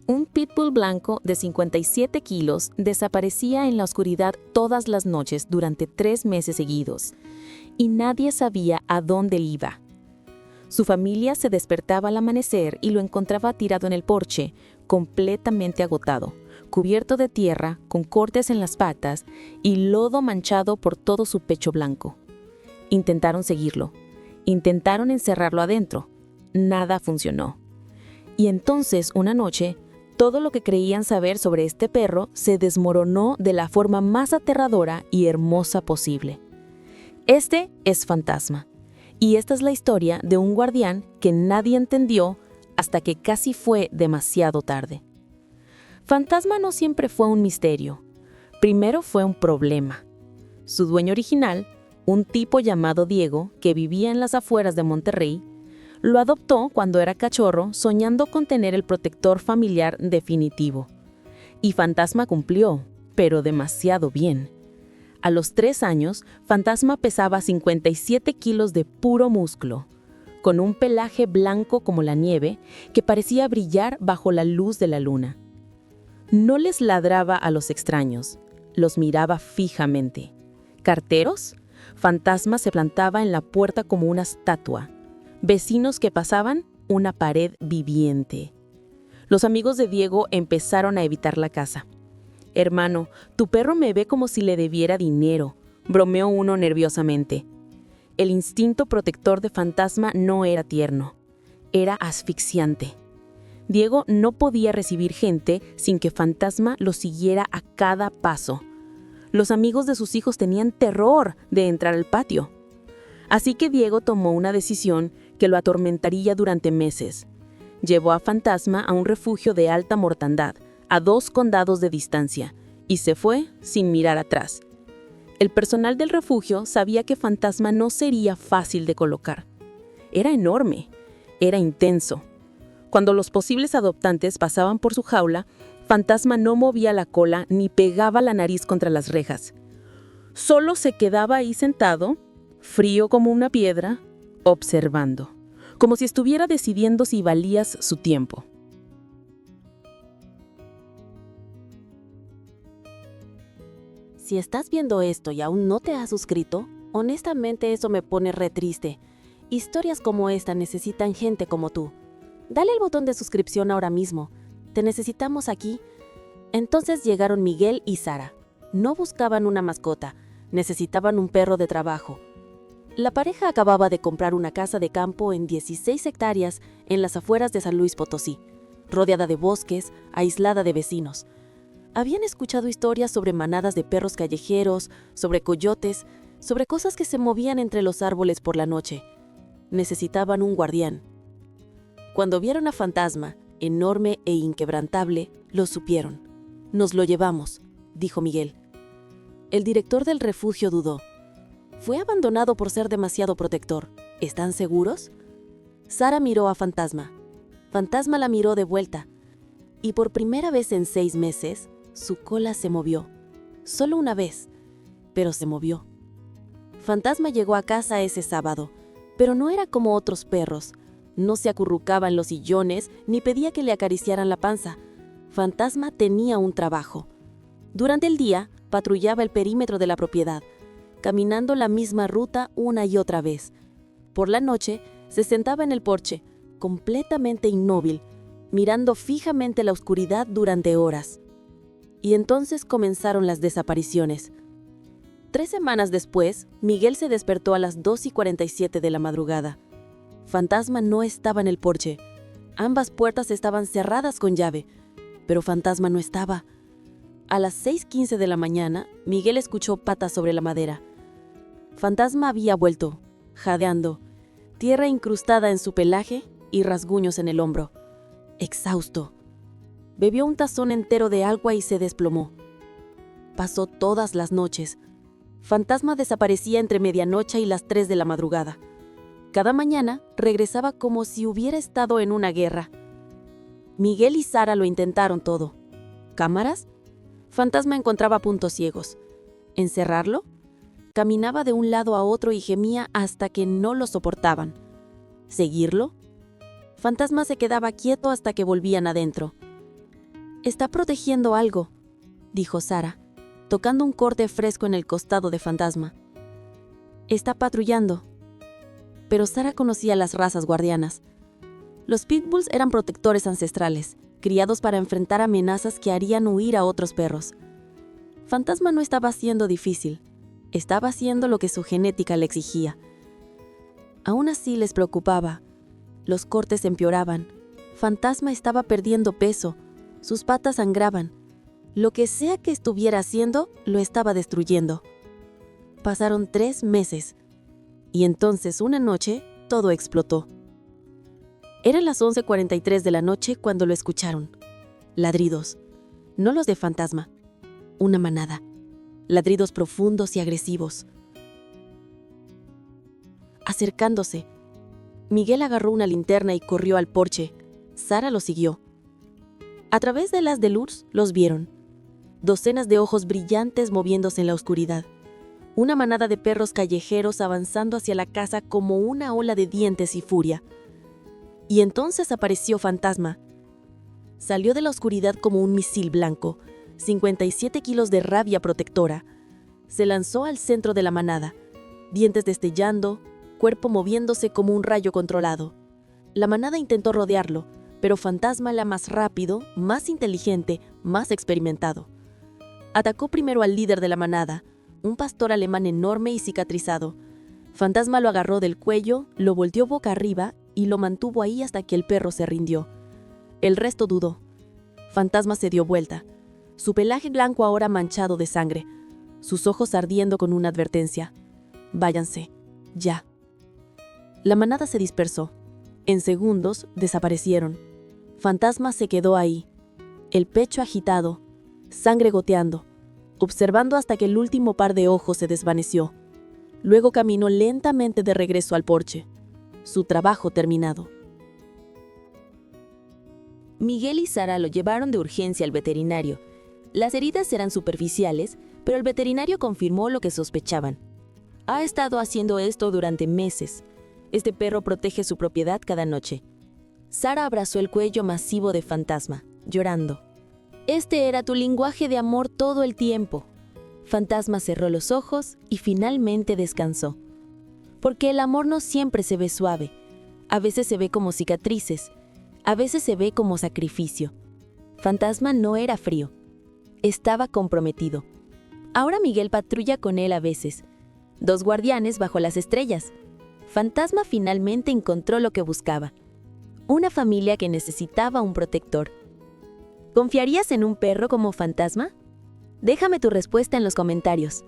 Un pitbull blanco de 57 kilos desaparecía en la oscuridad todas las noches durante 3 meses seguidos, y nadie sabía a dónde iba. Su familia se despertaba al amanecer y lo encontraba tirado en el porche, completamente agotado, cubierto de tierra, con cortes en las patas y lodo manchado por todo su pecho blanco. Intentaron seguirlo. Intentaron encerrarlo adentro. Nada funcionó. Y entonces, una noche, todo lo que creían saber sobre este perro se desmoronó de la forma más aterradora y hermosa posible. Este es Fantasma. Y esta es la historia de un guardián que nadie entendió hasta que casi fue demasiado tarde. Fantasma no siempre fue un misterio. Primero fue un problema. Su dueño original, un tipo llamado Diego, que vivía en las afueras de Monterrey, lo adoptó cuando era cachorro, soñando con tener el protector familiar definitivo. Y Fantasma cumplió, pero demasiado bien. A los 3 años, Fantasma pesaba 57 kilos de puro músculo, con un pelaje blanco como la nieve que parecía brillar bajo la luz de la luna. No les ladraba a los extraños, los miraba fijamente. ¿Carteros? Fantasma se plantaba en la puerta como una estatua. Vecinos que pasaban, una pared viviente. Los amigos de Diego empezaron a evitar la casa. «Hermano, tu perro me ve como si le debiera dinero», bromeó uno nerviosamente. El instinto protector de Fantasma no era tierno, era asfixiante. Diego no podía recibir gente sin que Fantasma lo siguiera a cada paso. Los amigos de sus hijos tenían terror de entrar al patio. Así que Diego tomó una decisión que lo atormentaría durante meses. Llevó a Fantasma a un refugio de alta mortandad, a 2 condados de distancia, y se fue sin mirar atrás. El personal del refugio sabía que Fantasma no sería fácil de colocar. Era enorme, era intenso. Cuando los posibles adoptantes pasaban por su jaula, Fantasma no movía la cola ni pegaba la nariz contra las rejas. Solo se quedaba ahí sentado, frío como una piedra, observando, como si estuviera decidiendo si valías su tiempo. Si estás viendo esto y aún no te has suscrito, honestamente eso me pone re triste. Historias como esta necesitan gente como tú. Dale el botón de suscripción ahora mismo. Te necesitamos aquí. Entonces llegaron Miguel y Sara. No buscaban una mascota, necesitaban un perro de trabajo. La pareja acababa de comprar una casa de campo en 16 hectáreas en las afueras de San Luis Potosí, rodeada de bosques, aislada de vecinos. Habían escuchado historias sobre manadas de perros callejeros, sobre coyotes, sobre cosas que se movían entre los árboles por la noche. Necesitaban un guardián. Cuando vieron a Fantasma, enorme e inquebrantable, lo supieron. «Nos lo llevamos», dijo Miguel. El director del refugio dudó. «Fue abandonado por ser demasiado protector. ¿Están seguros?» Sara miró a Fantasma. Fantasma la miró de vuelta. Y por primera vez en 6 meses, su cola se movió. Solo una vez, pero se movió. Fantasma llegó a casa ese sábado, pero no era como otros perros. No se acurrucaba en los sillones ni pedía que le acariciaran la panza. Fantasma tenía un trabajo. Durante el día, patrullaba el perímetro de la propiedad, caminando la misma ruta una y otra vez. Por la noche, se sentaba en el porche, completamente inmóvil, mirando fijamente la oscuridad durante horas. Y entonces comenzaron las desapariciones. 3 semanas después, Miguel se despertó a las 2:47 de la madrugada. Fantasma no estaba en el porche. Ambas puertas estaban cerradas con llave, pero Fantasma no estaba. A las 6:15 de la mañana, Miguel escuchó patas sobre la madera. Fantasma había vuelto, jadeando, tierra incrustada en su pelaje y rasguños en el hombro. Exhausto. Bebió un tazón entero de agua y se desplomó. Pasó todas las noches. Fantasma desaparecía entre medianoche y las 3 de la madrugada. Cada mañana regresaba como si hubiera estado en una guerra. Miguel y Sara lo intentaron todo. ¿Cámaras? Fantasma encontraba puntos ciegos. ¿Encerrarlo? Caminaba de un lado a otro y gemía hasta que no lo soportaban. ¿Seguirlo? Fantasma se quedaba quieto hasta que volvían adentro. Está protegiendo algo, dijo Sara, tocando un corte fresco en el costado de Fantasma. Está patrullando. Pero Sara conocía las razas guardianas. Los pitbulls eran protectores ancestrales, criados para enfrentar amenazas que harían huir a otros perros. Fantasma no estaba siendo difícil, estaba haciendo lo que su genética le exigía. Aún así les preocupaba. Los cortes empeoraban. Fantasma estaba perdiendo peso, sus patas sangraban. Lo que sea que estuviera haciendo, lo estaba destruyendo. Pasaron 3 meses, y entonces una noche todo explotó. Eran las 11:43 de la noche cuando lo escucharon. Ladridos, no los de Fantasma, una manada. Ladridos profundos y agresivos. Acercándose, Miguel agarró una linterna y corrió al porche. Sara lo siguió. A través del haz de luz los vieron. Docenas de ojos brillantes moviéndose en la oscuridad. Una manada de perros callejeros avanzando hacia la casa como una ola de dientes y furia. Y entonces apareció Fantasma. Salió de la oscuridad como un misil blanco, 57 kilos de rabia protectora. Se lanzó al centro de la manada, dientes destellando, cuerpo moviéndose como un rayo controlado. La manada intentó rodearlo, pero Fantasma era más rápido, más inteligente, más experimentado. Atacó primero al líder de la manada, un pastor alemán enorme y cicatrizado. Fantasma lo agarró del cuello, lo volteó boca arriba y lo mantuvo ahí hasta que el perro se rindió. El resto dudó. Fantasma se dio vuelta, su pelaje blanco ahora manchado de sangre, sus ojos ardiendo con una advertencia. Váyanse, ya. La manada se dispersó. En segundos desaparecieron. Fantasma se quedó ahí, el pecho agitado, sangre goteando, observando hasta que el último par de ojos se desvaneció. Luego caminó lentamente de regreso al porche. Su trabajo terminado. Miguel y Sara lo llevaron de urgencia al veterinario. Las heridas eran superficiales, pero el veterinario confirmó lo que sospechaban. Ha estado haciendo esto durante meses. Este perro protege su propiedad cada noche. Sara abrazó el cuello masivo de Fantasma, llorando. Este era tu lenguaje de amor todo el tiempo. Fantasma cerró los ojos y finalmente descansó. Porque el amor no siempre se ve suave. A veces se ve como cicatrices. A veces se ve como sacrificio. Fantasma no era frío. Estaba comprometido. Ahora Miguel patrulla con él a veces. 2 guardianes bajo las estrellas. Fantasma finalmente encontró lo que buscaba. Una familia que necesitaba un protector. ¿Confiarías en un perro como Fantasma? Déjame tu respuesta en los comentarios.